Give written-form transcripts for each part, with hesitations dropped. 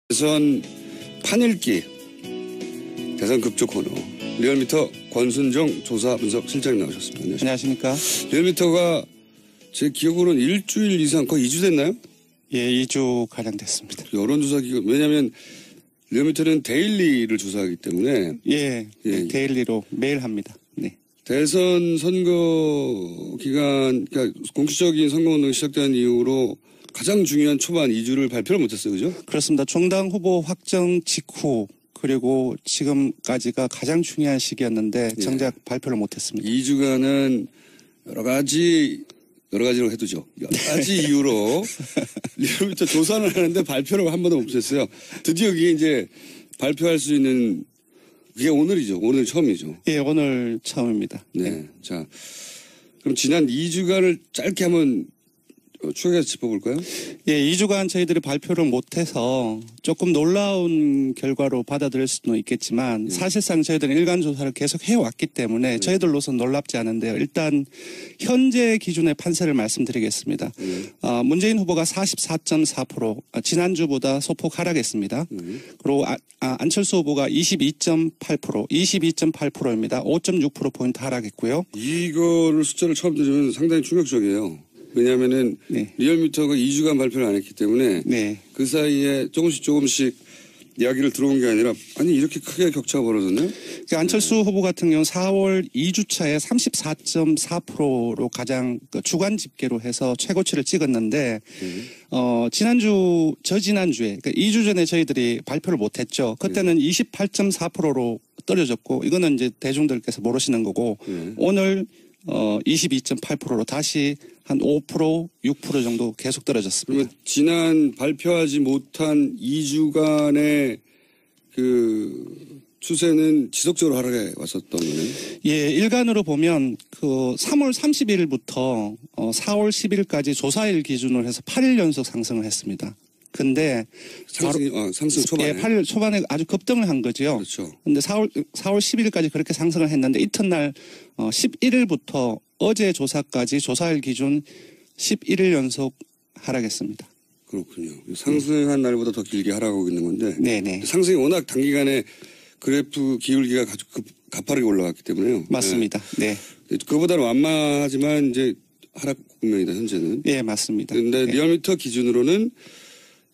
대선 판읽기, 대선 급조 코너, 리얼미터 권순정 조사 분석 실장님 나오셨습니다. 안녕하십니까. 리얼미터가 제 기억으로는 일주일 이상, 거의 2주 됐나요? 예, 2주 가량 됐습니다. 여론조사 기간, 왜냐하면 리얼미터는 데일리를 조사하기 때문에. 예. 데일리로 매일 합니다. 네. 대선 선거 기간, 그러니까 공식적인 선거운동이 시작된 이후로 가장 중요한 초반 2주를 발표를 못했어요, 그죠? 그렇습니다. 정당 후보 확정 직후 그리고 지금까지가 가장 중요한 시기였는데 정작 발표를 못했습니다. 2주간은 여러 가지로 해두죠. 여러 가지 이유로 리얼미터 조사를 하는데 발표를 한 번도 못했어요. 드디어 그게 이제 발표할 수 있는 그게 오늘이죠. 오늘 처음이죠. 예, 오늘 처음입니다. 네. 자, 그럼 지난 2주간을 짧게 한번 추억해서 짚어볼까요? 예, 2주간 저희들이 발표를 못해서 조금 놀라운 결과로 받아들일 수도 있겠지만 사실상 저희들은 일간 조사를 계속 해왔기 때문에 저희들로서는 놀랍지 않은데요. 일단 현재 기준의 판세를 말씀드리겠습니다. 문재인 후보가 44.4%, 지난주보다 소폭 하락했습니다. 그리고 안철수 후보가 22.8%, 22.8%입니다. 5.6%포인트 하락했고요. 이거를 숫자를 처음 들으면 상당히 충격적이에요. 왜냐하면은 리얼미터가 2주간 발표를 안 했기 때문에 그 사이에 조금씩 이야기를 들어온 게 아니라 아니 이렇게 크게 격차가 벌어졌네. 그러니까 안철수 후보 같은 경우 4월 2주차에 34.4%로 가장 주간 집계로 해서 최고치를 찍었는데 저지난주에 그러니까 2주 전에 저희들이 발표를 못했죠. 그때는 28.4%로 떨어졌고 이거는 이제 대중들께서 모르시는 거고 오늘 22.8%로 다시 한 5%, 6% 정도 계속 떨어졌습니다. 그러면 지난 발표하지 못한 2주간의 그 추세는 지속적으로 하락해 왔었던 거네요. 예, 일간으로 보면 그 3월 30일부터 4월 10일까지 조사일 기준으로 해서 8일 연속 상승을 했습니다. 근데 상승 초반에. 예, 8일 초반에 아주 급등을 한 거죠. 그렇죠. 근데 4월 10일까지 그렇게 상승을 했는데 이튿날 11일부터 어제 조사까지 조사일 기준 11일 연속 하락했습니다. 그렇군요. 상승한 날보다 더 길게 하락하고 있는 건데. 네네. 상승이 워낙 단기간에 그래프 기울기가 아주 가파르게 올라갔기 때문에요. 맞습니다. 네. 그보다는 완만하지만 이제 하락 국면이다 현재는. 네, 맞습니다. 그런데 리얼미터 기준으로는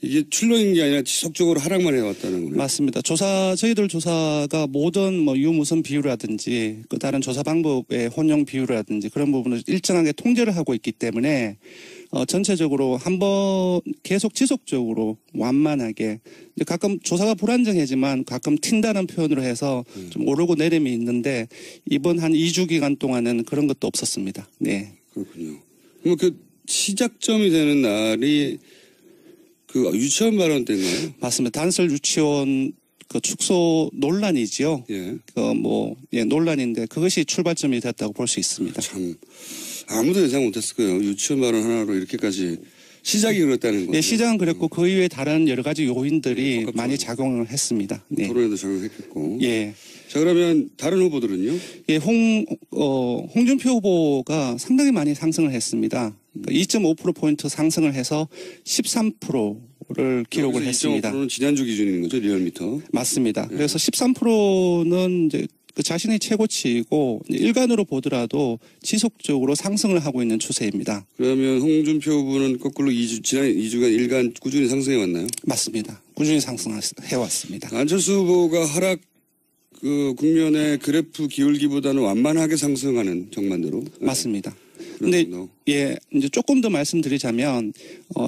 이게 출렁인 게 아니라 지속적으로 하락만 해왔다는 거예요. 맞습니다. 저희들 조사가 모든 유무선 비율이라든지 그 다른 조사 방법의 혼용 비율이라든지 그런 부분을 일정하게 통제를 하고 있기 때문에 전체적으로 한번 계속 지속적으로 완만하게 가끔 조사가 불안정해지만 가끔 튄다는 표현으로 해서 좀 오르고 내림이 있는데 이번 한 2주 기간 동안은 그런 것도 없었습니다. 네. 그렇군요. 그럼 그 시작점이 되는 날이 그 유치원 발언 때인가요? 맞습니다. 단설 유치원 그 축소 논란이지요. 예. 논란인데 그것이 출발점이 됐다고 볼 수 있습니다. 참 아무도 예상 못했을 거예요. 유치원 발언 하나로 이렇게까지 시작이 그렇다는 거예요. 네, 시작은 그랬고 그 이외에 다른 여러 가지 요인들이 많이 작용을 했습니다. 네. 토론에도 작용했겠고. 예. 자, 그러면 다른 후보들은요? 예, 홍준표 후보가 상당히 많이 상승을 했습니다. 2.5%포인트 상승을 해서 13%를 기록을 했습니다. 2.5%는 지난주 기준인 거죠, 리얼미터? 맞습니다. 그래서 13%는 이제 그 자신의 최고치이고 일간으로 보더라도 지속적으로 상승을 하고 있는 추세입니다. 그러면 홍준표 후보는 거꾸로 지난 2주간 일간 꾸준히 상승해 왔나요? 맞습니다. 꾸준히 상승해 왔습니다. 안철수 후보가 하락 그 국면의 그래프 기울기보다는 완만하게 상승하는 정반대로. 맞습니다. 근데 이제 조금 더 말씀드리자면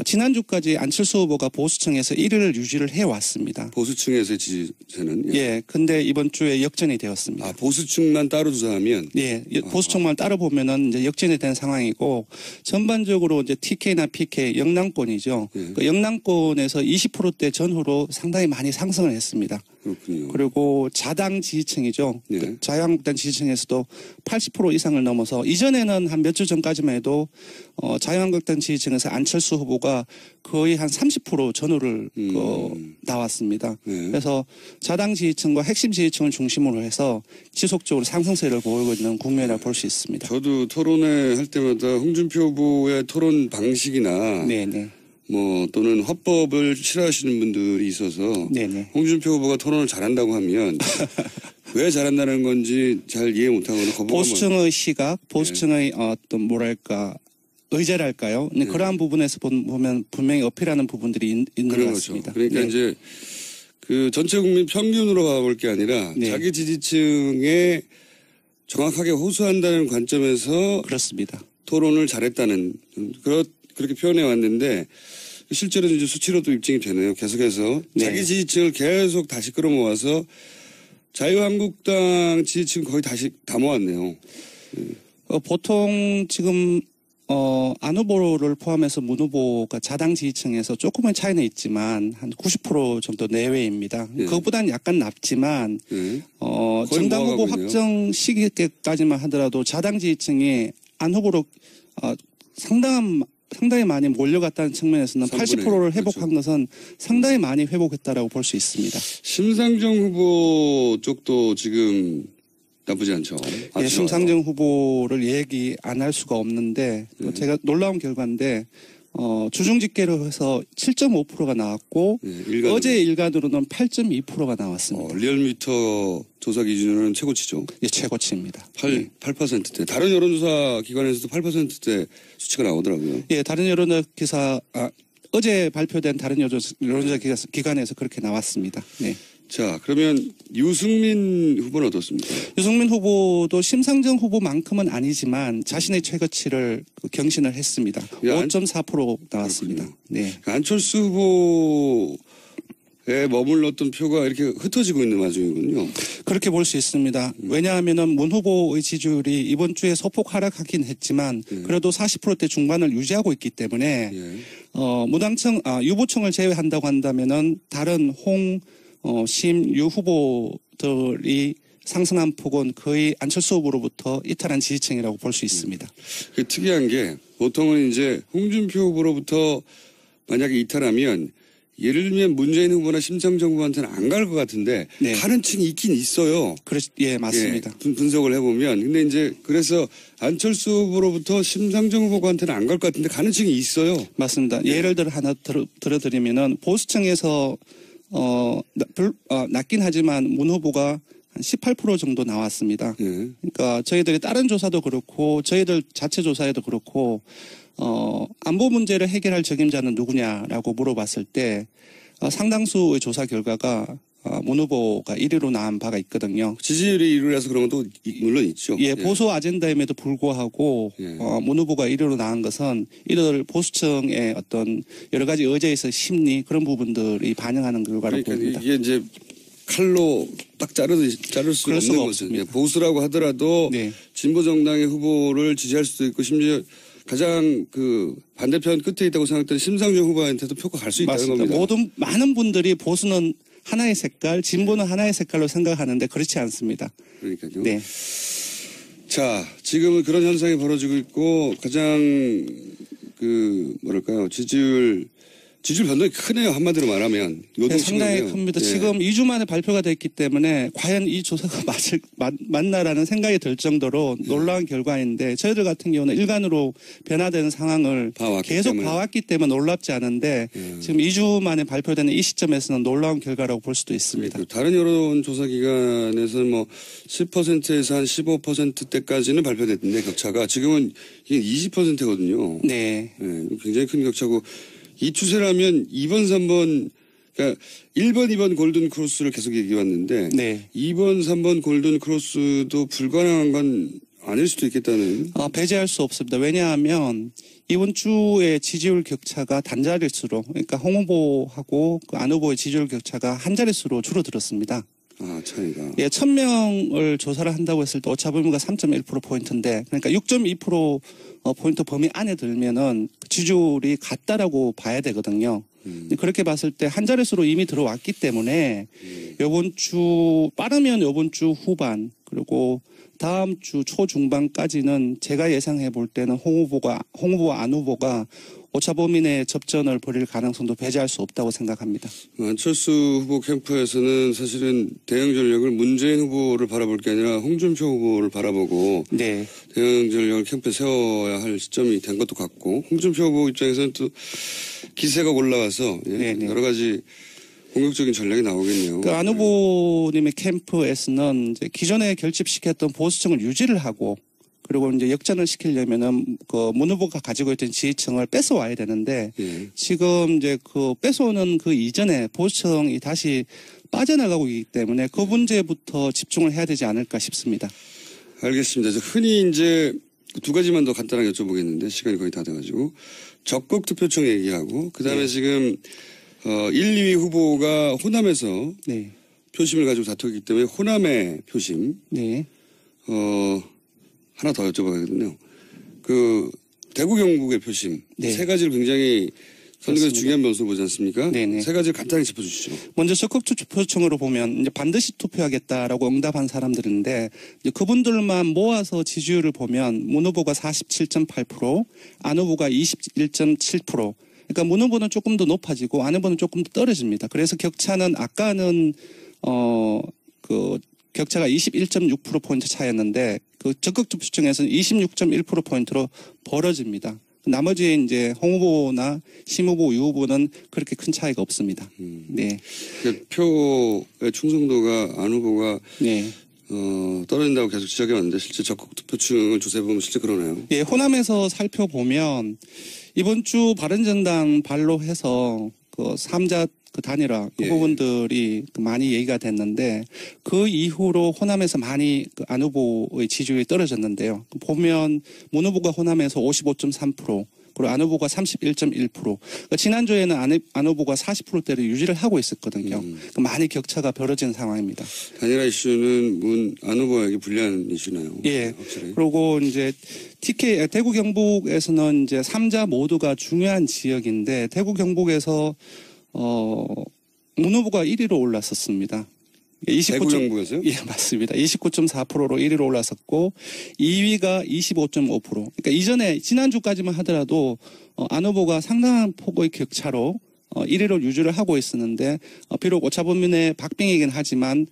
지난주까지 안철수 후보가 보수층에서 1위를 유지를 해왔습니다. 보수층에서의 지지세는? 예, 근데 이번 주에 역전이 되었습니다. 보수층만 따로 조사하면? 예, 보수층만 따로 보면은 이제 역전이 된 상황이고 전반적으로 이제 TK나 PK 영남권이죠. 그 영남권에서 20%대 전후로 상당히 많이 상승을 했습니다. 그렇군요. 그리고 자당 지지층이죠. 그 자유한국당 지지층에서도 80% 이상을 넘어서 이전에는 한 몇 주 전까지만 해도 자유한국당 지지층에서 안철수 후보가 거의 한 30% 전후를 나왔습니다. 그래서 자당 지지층과 핵심 지지층을 중심으로 해서 지속적으로 상승세를 보이고 있는 국면이라고 볼 수 있습니다. 저도 토론회 할 때마다 홍준표 후보의 토론 방식이나 뭐 또는 화법을 싫어하시는 분들이 있어서 네네. 홍준표 후보가 토론을 잘한다고 하면 왜 잘한다는 건지 잘 이해 못하거나 보수층의 시각, 보수층의 어떤 뭐랄까 의제랄까요? 네. 그러한 부분에서 보면 분명히 어필하는 부분들이 있는 것 같습니다. 거죠. 그러니까 이제 그 전체 국민 평균으로 봐볼 게 아니라 자기 지지층에 정확하게 호소한다는 관점에서 그렇습니다. 토론을 잘했다는 그렇게 표현해 왔는데 실제로 이제 수치로도 입증이 되네요. 계속해서 자기 지지층을 계속 다시 끌어모아서 자유한국당 지지층 거의 다시 다 모았네요. 보통 지금 안 후보를 포함해서 문 후보가 자당 지지층에서 조금의 차이는 있지만 한 90% 정도 내외입니다. 그것보다는 약간 낮지만 정당 후보 확정 시기까지만 하더라도 자당 지지층이 안 후보로 상당히 많이 몰려갔다는 측면에서는 80%를 회복한 것은 상당히 많이 회복했다라고 볼 수 있습니다. 심상정 후보 쪽도 지금 나쁘지 않죠. 예, 심상정 후보를 얘기 안 할 수가 없는데 제가 놀라운 결과인데 주중 집계로 해서 7.5%가 나왔고 어제 일간으로는 8.2%가 나왔습니다. 리얼미터 조사 기준으로는 최고치죠. 예, 최고치입니다. 8%대. 다른 여론조사 기관에서도 8%대 수치가 나오더라고요. 예, 다른 여론조사 어제 발표된 다른 여론조사 기관에서 그렇게 나왔습니다. 네. 자, 그러면 유승민 후보는 어떻습니까? 유승민 후보도 심상정 후보만큼은 아니지만 자신의 최고치를 경신을 했습니다. 5.4% 나왔습니다. 네. 안철수 후보에 머물렀던 표가 이렇게 흩어지고 있는 와중이군요. 그렇게 볼 수 있습니다. 왜냐하면은 문 후보의 지지율이 이번 주에 소폭 하락하긴 했지만 그래도 40%대 중반을 유지하고 있기 때문에 유보층을 제외한다고 한다면은 다른 심, 유 후보들이 상승한 폭은 거의 안철수 후보로부터 이탈한 지지층이라고 볼 수 있습니다. 특이한 게 보통은 이제 홍준표 후보로부터 만약에 이탈하면 예를 들면 문재인 후보나 심상정 후보한테는 안 갈 것 같은데 가는 층이 있긴 있어요. 예, 맞습니다. 예, 분석을 해보면. 근데 이제 그래서 안철수 후보로부터 심상정 후보한테는 안 갈 것 같은데 가는 층이 있어요. 맞습니다. 예를 들어 하나 들어드리면은 보수층에서 낮긴 하지만 문 후보가 한 18% 정도 나왔습니다. 그러니까 저희들이 다른 조사도 그렇고 저희들 자체 조사에도 그렇고 안보 문제를 해결할 적임자는 누구냐라고 물어봤을 때 상당수의 조사 결과가 문 후보가 1위로 나온 바가 있거든요. 지지율이 1위라서 그런 것도 물론 있죠. 예, 보수 아젠다임에도 불구하고 문 후보가 1위로 나온 것은 이들 보수층의 어떤 여러 가지 의제에서 심리 그런 부분들이 반영하는 결과라고 봅니다. 이게 이제 칼로 딱 자를 수 없는 것은 보수라고 하더라도 진보 정당의 후보를 지지할 수도 있고 심지어 가장 그 반대편 끝에 있다고 생각되는 심상정 후보한테도 표가 갈 수 있다는 겁니다. 많은 분들이 보수는 하나의 색깔, 진보는 하나의 색깔로 생각하는데 그렇지 않습니다. 그러니까요. 네. 자, 지금은 그런 현상이 벌어지고 있고 가장 지지율 변동이 크네요. 한마디로 말하면. 네, 상당히 큽니다. 지금 2주 만에 발표가 됐기 때문에 과연 이 조사가 맞나라는 생각이 들 정도로 놀라운 결과인데 저희들 같은 경우는 일간으로 변화되는 상황을 계속 봐왔기 때문에 놀랍지 않은데 지금 2주 만에 발표되는 이 시점에서는 놀라운 결과라고 볼 수도 있습니다. 다른 여론조사 기관에서는 뭐 10%에서 한 15%대까지는 발표됐는데 격차가 지금은 이게 20%거든요. 네. 굉장히 큰 격차고 이 추세라면 2번, 3번, 그러니까 1번, 2번 골든 크로스를 계속 얘기해 왔는데 2번, 3번 골든 크로스도 불가능한 건 아닐 수도 있겠다는. 배제할 수 없습니다. 왜냐하면 이번 주에 지지율 격차가 단자릿수로 그러니까 홍 후보하고 안 후보의 지지율 격차가 한 자릿수로 줄어들었습니다. 차이가. 예, 1000명을 조사를 한다고 했을 때 오차 범위가 3.1%포인트인데 그러니까 6.2%포인트 범위 안에 들면은 지지율이 같다라고 봐야 되거든요. 그렇게 봤을 때 한 자릿수로 이미 들어왔기 때문에 빠르면 이번 주 후반 그리고 다음 주 초중반까지는 제가 예상해 볼 때는 홍 후보와 안 후보가 오차 범위 내 접전을 벌일 가능성도 배제할 수 없다고 생각합니다. 안철수 후보 캠프에서는 사실은 대응 전략을 문재인 후보를 바라볼 게 아니라 홍준표 후보를 바라보고 대응 전략을 캠프에 세워야 할 시점이 된 것도 같고 홍준표 후보 입장에서는 또 기세가 올라와서 예, 네네. 여러 가지 공격적인 전략이 나오겠네요. 그 안 후보님의 캠프에서는 이제 기존에 결집시켰던 보수층을 유지를 하고 그리고 이제 역전을 시키려면은 그 문 후보가 가지고 있던 지지층을 뺏어와야 되는데 예. 지금 이제 그 뺏어오는 그 이전에 보수층이 다시 빠져나가고 있기 때문에 그 문제부터 집중을 해야 되지 않을까 싶습니다. 알겠습니다. 흔히 이제 두 가지만 더 간단하게 여쭤보겠는데 시간이 거의 다 돼가지고 적극 투표청 얘기하고 그다음에 네. 지금 1, 2위 후보가 호남에서 네. 표심을 가지고 다투기 때문에 호남의 표심 네. 하나 더 여쭤봐야겠네요. 그 대구 경북의 표심 네. 세 가지를 굉장히 선거에서 그렇습니다. 중요한 변수로 보지 않습니까? 네네. 세 가지를 간단히 짚어주시죠. 먼저 적극 투표층으로 보면 이제 반드시 투표하겠다라고 응답한 사람들인데 이제 그분들만 모아서 지지율을 보면 문 후보가 47.8%, 안 후보가 21.7%. 그러니까 문 후보는 조금 더 높아지고 안 후보는 조금 더 떨어집니다. 그래서 격차는 아까는 그 격차가 21.6%포인트 차였는데 그 적극 투표층에서는 26.1%포인트로 벌어집니다. 나머지 이제 홍 후보나 심 후보, 유 후보는 그렇게 큰 차이가 없습니다. 네. 표의 충성도가 안 후보가 네. 떨어진다고 계속 지적해 왔는데 실제 적극 투표층을 조사해보면 실제 그러네요. 예, 호남에서 살펴보면 이번 주 바른정당 발로해서 그 3자 그 단일화 그 예. 부분들이 많이 얘기가 됐는데 그 이후로 호남에서 많이 그 안 후보의 지지율이 떨어졌는데요. 보면 문 후보가 호남에서 55.3% 그리고 안 후보가 31.1%. 그러니까 지난주에는 안 후보가 40%대를 유지를 하고 있었거든요. 그러니까 많이 격차가 벌어진 상황입니다. 단일화 이슈는 안 후보에게 불리한 이슈나요? 예. 확실히. 그리고 이제 대구 경북에서는 이제 3자 모두가 중요한 지역인데 대구 경북에서 문 후보가 1위로 올랐었습니다. 대구 경북에서요? 예, 맞습니다. 29.4%로 1위로 올랐었고 2위가 25.5%. 그러니까 이전에 지난주까지만 하더라도 안 후보가 상당한 폭의 격차로 1위로 유지를 하고 있었는데 비록 오차범위내 박빙이긴 하지만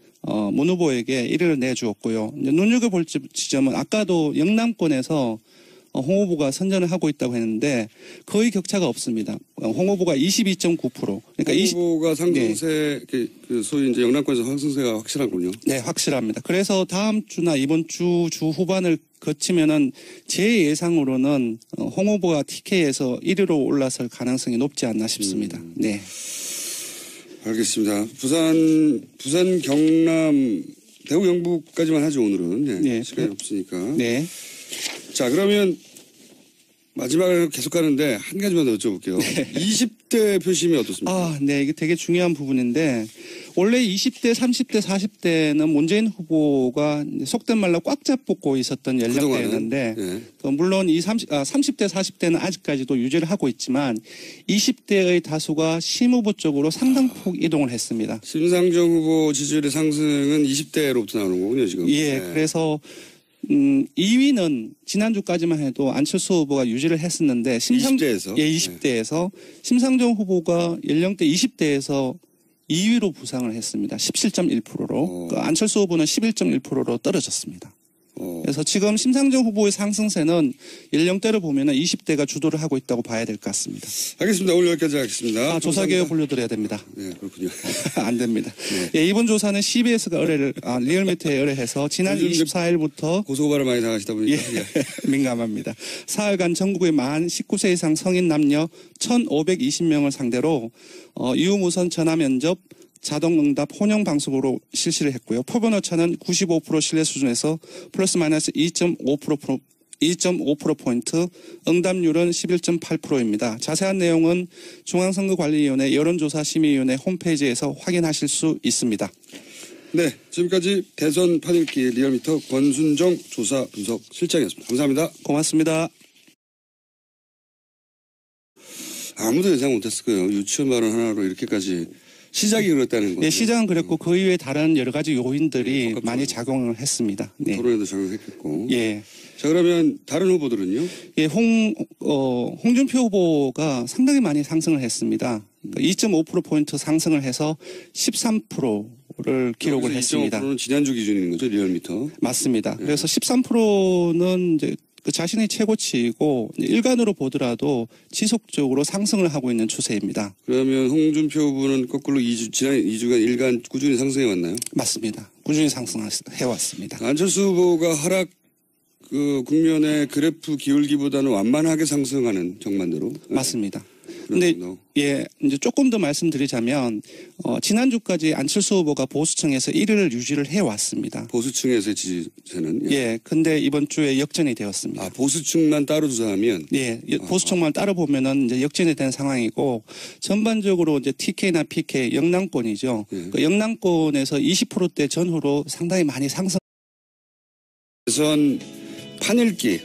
문 후보에게 1위를 내주었고요. 이제 눈여겨볼 지점은 아까도 영남권에서 홍 후보가 선전을 하고 있다고 했는데 거의 격차가 없습니다. 홍 후보가 22.9%. 그러니까 홍 후보가 상승세, 그 소위 이제 영남권에서 상승세가 확실하군요. 네, 확실합니다. 그래서 다음 주나 이번 주 후반을 거치면은 제 예상으로는 홍 후보가 TK에서 1위로 올라설 가능성이 높지 않나 싶습니다. 네. 알겠습니다. 부산, 경남, 대구, 경북까지만 하죠, 오늘은. 네. 네. 시간이 없으니까. 네. 자, 그러면 마지막으로 계속 가는데 한 가지만 더 여쭤볼게요. 20대 표심이 어떻습니까? 아, 네. 이게 되게 중요한 부분인데 원래 20대, 30대, 40대는 문재인 후보가 속된 말로 꽉 잡고 있었던 연령대였는데 네. 물론 30대, 40대는 아직까지도 유지를 하고 있지만 20대의 다수가 심 후보 쪽으로 상당폭 이동을 했습니다. 심상정 후보 지지율의 상승은 20대로부터 나오는 거군요, 지금. 예, 네. 그래서 2위는 지난주까지만 해도 안철수 후보가 유지를 했었는데 20대에서? 예, 20대에서 심상정 후보가 연령대 20대에서 2위로 부상을 했습니다. 17.1%로. 안철수 후보는 11.1%로 떨어졌습니다. 그래서 지금 심상정 후보의 상승세는 연령대를 보면은 20대가 주도를 하고 있다고 봐야 될 것 같습니다. 알겠습니다. 오늘 여기까지 하겠습니다. 조사개혁 올려드려야 됩니다. 네, 그렇군요. 안 됩니다. 예, 이번 조사는 CBS가 리얼미터에 의뢰해서 지난 24일부터 고소고발을 많이 당하시다 보니까. 예, 민감합니다. 사흘간 전국의 만 19세 이상 성인 남녀 1,520명을 상대로 유무선 전화 면접 자동응답 혼용 방식으로 실시를 했고요. 표본 오차는 95% 신뢰 수준에서 플러스 마이너스 2.5%포인트, 응답률은 11.8%입니다. 자세한 내용은 중앙선거관리위원회 여론조사심의위원회 홈페이지에서 확인하실 수 있습니다. 네, 지금까지 대선 판읽기 리얼미터 권순정 조사 분석 실장이었습니다. 감사합니다. 고맙습니다. 아무도 예상 못했을 거예요. 유치원 발언 하나로 이렇게까지 시작이 그렇다는 거죠. 네, 시장은 그랬고 그 이외에 다른 여러 가지 요인들이 많이 작용을 했습니다. 네. 토론에도 작용했겠고. 예. 자, 그러면 다른 후보들은요? 예, 홍준표 후보가 상당히 많이 상승을 했습니다. 2.5%포인트 상승을 해서 13%를 기록을 했습니다. 2.5%는 지난주 기준인 거죠, 리얼미터. 맞습니다. 그래서 13%는 이제 그 자신의 최고치이고 일간으로 보더라도 지속적으로 상승을 하고 있는 추세입니다. 그러면 홍준표 후보는 거꾸로 지난 2주간 일간 꾸준히 상승해 왔나요? 맞습니다. 꾸준히 상승해 왔습니다. 안철수 후보가 하락 국면의 그래프 기울기보다는 완만하게 상승하는 정반대로. 맞습니다. 근데 예, 이제 조금 더 말씀드리자면 지난주까지 안철수 후보가 보수층에서 1위를 유지를 해 왔습니다. 보수층에서의 지지세는 예, 근데 이번 주에 역전이 되었습니다. 아, 보수층만 따로 조사하면 예, 보수층만 따로 보면은 이제 역전이 된 상황이고 전반적으로 이제 TK나 PK 영남권이죠. 예. 그 영남권에서 20%대 전후로 상당히 많이 상승. 대선 판읽기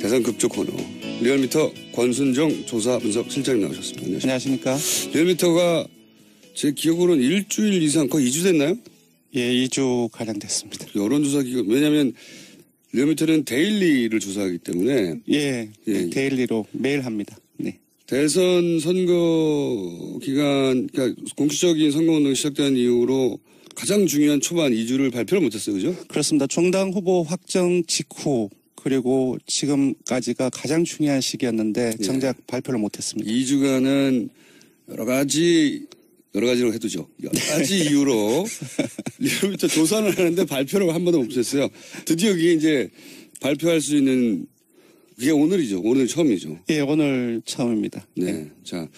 대선 급조 코너 리얼미터 권순정 조사 분석 실장님 나오셨습니다. 안녕하십니까? 리얼미터가 제 기억으로는 일주일 이상 거의 2주 됐나요? 예, 2주 가량 됐습니다. 여론조사 기간 왜냐하면 리얼미터는 데일리를 조사하기 때문에 예, 예. 데일리로 매일 합니다. 네. 대선 선거 기간 그러니까 공식적인 선거운동이 시작된 이후로 가장 중요한 초반 2주를 발표를 못했어요, 그죠? 그렇습니다. 정당 후보 확정 직후 그리고 지금까지가 가장 중요한 시기였는데 정작 발표를 못했습니다. 2주간은 여러 가지로 해두죠. 여러 가지 이유로 리얼미터 조사를 하는데 발표를 한 번도 못했어요. 드디어 그게 이제 발표할 수 있는 그게 오늘이죠. 오늘 처음이죠. 예, 오늘 처음입니다. 네. 자,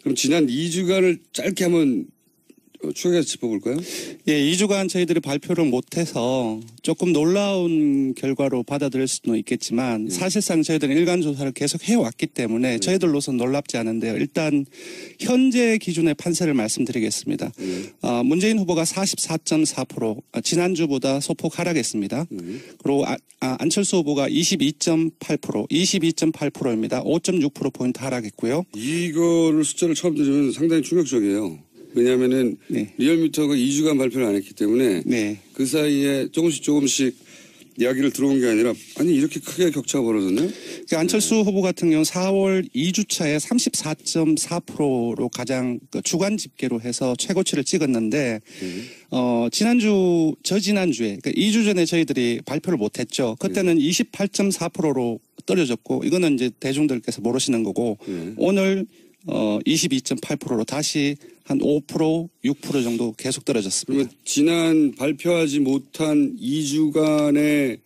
그럼 지난 2주간을 짧게 한번 추격해서 짚어볼까요? 예, 2주간 저희들이 발표를 못해서 조금 놀라운 결과로 받아들일 수도 있겠지만 사실상 저희들은 일간 조사를 계속 해왔기 때문에 저희들로서는 놀랍지 않은데요. 일단 현재 기준의 판세를 말씀드리겠습니다. 문재인 후보가 44.4%, 지난주보다 소폭 하락했습니다. 그리고 안철수 후보가 22.8%, 22.8%입니다. 5.6%포인트 하락했고요. 이거를 숫자를 처음 들으면 상당히 충격적이에요. 왜냐하면은 네. 리얼미터가 2주간 발표를 안 했기 때문에 네. 그 사이에 조금씩 이야기를 들어온 게 아니라 아니 이렇게 크게 격차가 벌어졌나요? 그러니까 안철수 후보 같은 경우 4월 2주차에 34.4%로 가장 주간 집계로 해서 최고치를 찍었는데 저지난주에 그러니까 2주 전에 저희들이 발표를 못했죠. 그때는 28.4%로 떨어졌고 이거는 이제 대중들께서 모르시는 거고 오늘 22.8%로 다시 한 5%, 6% 정도 계속 떨어졌습니다. 그러면 지난 발표하지 못한 2주간의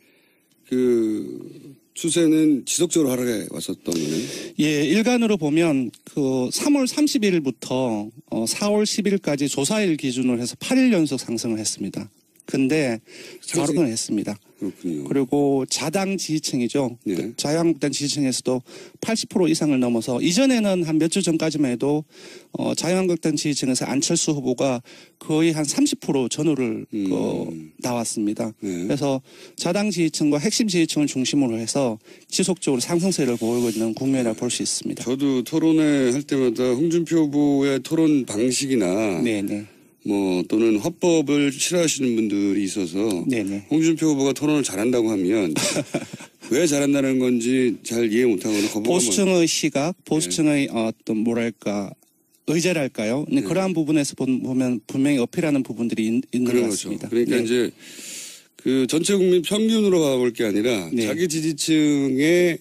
그 추세는 지속적으로 하락해 왔었던 거네요. 예, 일간으로 보면 그 3월 30일부터 4월 10일까지 조사일 기준으로 해서 8일 연속 상승을 했습니다. 근데 바로는 했습니다. 그렇군요. 그리고 자당 지지층이죠. 네. 자유한국당 지지층에서도 80% 이상을 넘어서 이전에는 한 몇 주 전까지만 해도 자유한국당 지지층에서 안철수 후보가 거의 한 30% 전후를 나왔습니다. 네. 그래서 자당 지지층과 핵심 지지층을 중심으로 해서 지속적으로 상승세를 보이고 있는 국면이라고 볼 수 있습니다. 저도 토론회 할 때마다 홍준표 후보의 토론 방식이나 네네. 뭐 또는 화법을 싫어하시는 분들이 있어서 네네. 홍준표 후보가 토론을 잘한다고 하면 왜 잘한다는 건지 잘 이해 못하거나 거부감을 보수층의 시각, 보수층의 어떤 뭐랄까 의제랄까요? 네. 그러한 부분에서 보면 분명히 어필하는 부분들이 있는 것 그런 같습니다. 거죠. 그러니까 네. 이제 그 전체 국민 평균으로 봐볼 게 아니라 네. 자기 지지층에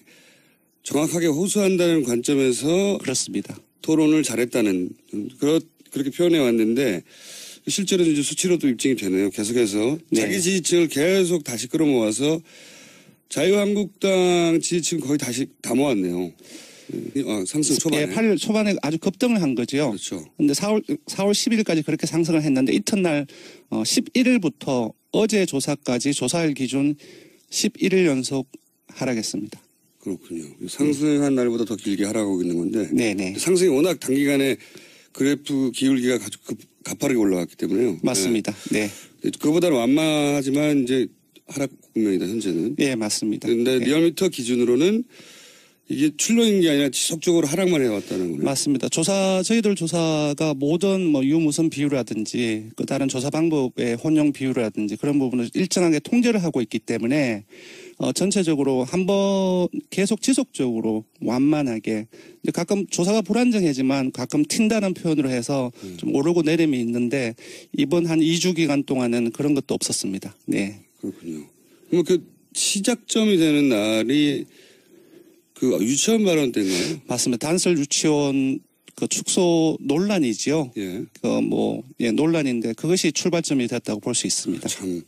정확하게 호소한다는 관점에서 그렇습니다. 토론을 잘했다는 그렇게 표현해 왔는데 실제로 이제 수치로도 입증이 되네요. 계속해서 네. 자기 지지층을 계속 다시 끌어모아서 자유한국당 지지층 거의 다시 다 모았네요. 상승 초반에. 예, 8일 초반에 아주 급등을 한 거죠. 그렇죠. 근데 4월 10일까지 그렇게 상승을 했는데 이튿날 11일부터 어제 조사까지 조사일 기준 11일 연속 하락했습니다. 그렇군요. 상승한 날보다 더 길게 하락하고 있는 건데 네네. 상승이 워낙 단기간에 그래프 기울기가 아주 가파르게 올라갔기 때문에요. 맞습니다. 네. 그보다는 완만하지만 이제 하락 국면이다 현재는. 네, 맞습니다. 그런데 네. 리얼미터 기준으로는 이게 출렁인 게 아니라 지속적으로 하락만 해왔다는 거네요. 맞습니다. 저희들 조사가 모든 뭐 유무선 비율이라든지 그 다른 조사 방법의 혼용 비율이라든지 그런 부분을 일정하게 통제를 하고 있기 때문에 전체적으로 한번 계속 지속적으로 완만하게 가끔 조사가 불안정해지만 가끔 튄다는 표현으로 해서 좀 오르고 내림이 있는데 이번 한 2주 기간 동안은 그런 것도 없었습니다. 네. 그렇군요. 그럼 시작점이 되는 날이 그 유치원 발언 때인가요? 맞습니다. 단설 유치원 그 축소 논란이지요. 예. 논란인데 그것이 출발점이 됐다고 볼 수 있습니다. 참